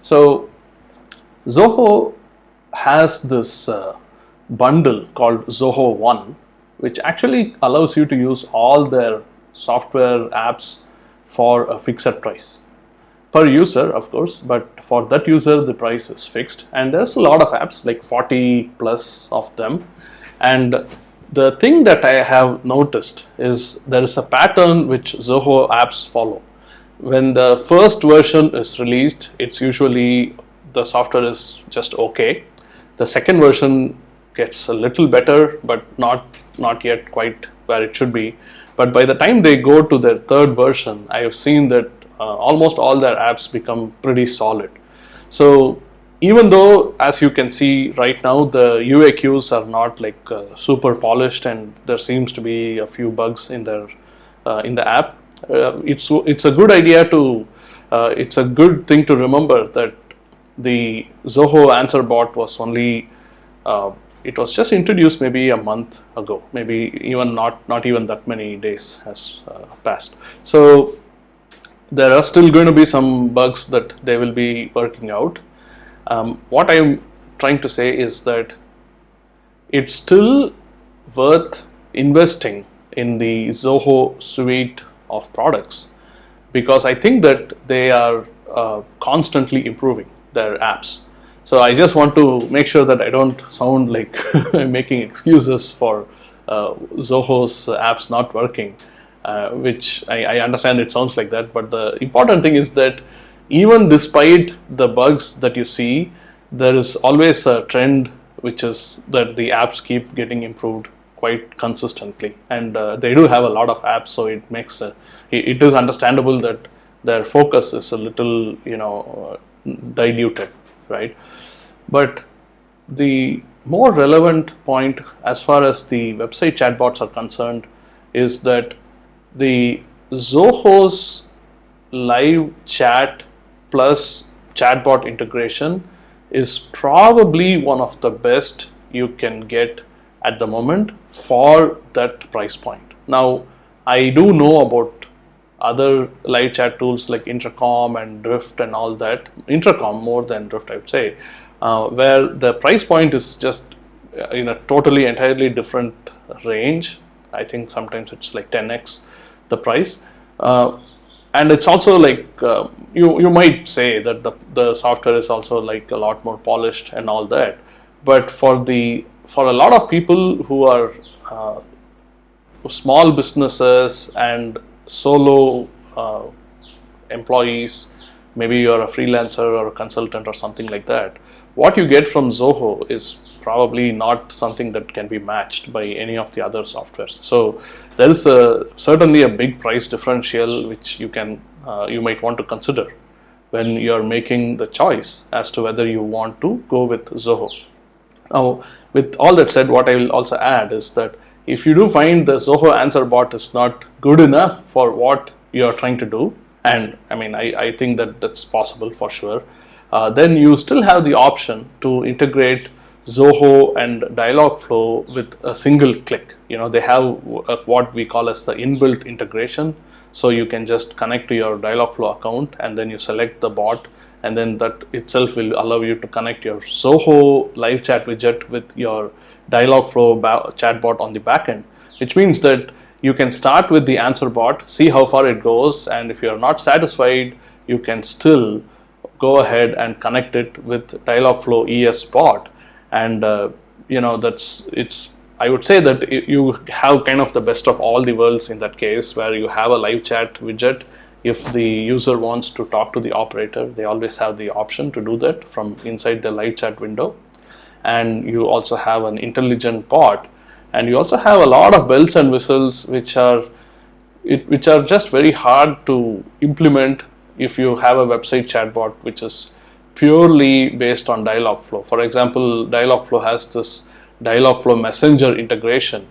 So Zoho has this bundle called Zoho One, which actually allows you to use all their software apps for a fixed price per user, of course, but for that user the price is fixed, and there's a lot of apps, like 40 plus of them. And the thing that I have noticed is there is a pattern which Zoho apps follow. When the first version is released, it's usually the software is just okay. The second version gets a little better, but not yet quite where it should be. But by the time they go to their third version, I have seen that almost all their apps become pretty solid. So even though, as you can see right now, the UAQs are not like super polished, and there seems to be a few bugs in their in the app, it's a good idea to it's a good thing to remember that the Zoho answer bot was only it was just introduced maybe a month ago, maybe even not even that many days has passed. So there are still going to be some bugs that they will be working out. What I'm trying to say is that it's still worth investing in the Zoho suite of products, because I think that they are constantly improving their apps. So I just want to make sure that I don't sound like I'm making excuses for Zoho's apps not working, which I understand it sounds like that, but the important thing is that even despite the bugs that you see, there is always a trend, which is that the apps keep getting improved quite consistently, and they do have a lot of apps, so it makes it is understandable that their focus is a little diluted, right? But the more relevant point as far as the website chatbots are concerned is that the Zoho's live chat plus chatbot integration is probably one of the best you can get at the moment for that price point. Now, I do know about other live chat tools like Intercom and Drift and all that. Intercom more than Drift, I would say, where the price point is just in a totally entirely different range. I think sometimes it's like 10x the price, and it's also like you might say that the software is also like a lot more polished and all that, but for a lot of people who are small businesses and solo employees, maybe you're a freelancer or a consultant or something like that, what you get from Zoho is probably not something that can be matched by any of the other softwares. So there is certainly a big price differential which you might want to consider when you're making the choice as to whether you want to go with Zoho. Now, with all that said, what I will also add is that if you do find the Zoho answer bot is not good enough for what you're trying to do, and I mean I think that that's possible for sure, then you still have the option to integrate Zoho and Dialogflow with a single click. They have what we call as the inbuilt integration. So you can just connect to your Dialogflow account, and then you select the bot, and then that itself will allow you to connect your Zoho live chat widget with your Dialogflow chatbot on the backend, which means that you can start with the answer bot, see how far it goes, and if you're not satisfied, you can still go ahead and connect it with Dialogflow ES bot. And I would say that you have kind of the best of all the worlds in that case, where you have a live chat widget. If the user wants to talk to the operator, they always have the option to do that from inside the live chat window. And you also have an intelligent bot, and you also have a lot of bells and whistles which are just very hard to implement if you have a website chatbot which is purely based on Dialogflow. For example, Dialogflow has this Dialogflow Messenger integration,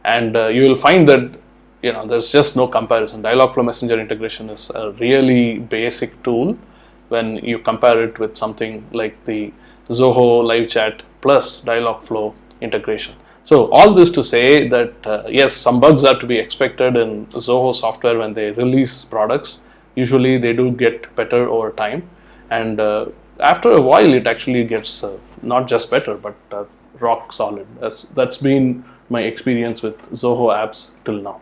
and you will find that there's just no comparison. Dialogflow Messenger integration is a really basic tool when you compare it with something like the Zoho live chat plus Dialogflow integration. So all this to say that yes, some bugs are to be expected in Zoho software when they release products. Usually they do get better over time, and after a while it actually gets not just better but rock solid. That's been my experience with Zoho apps till now.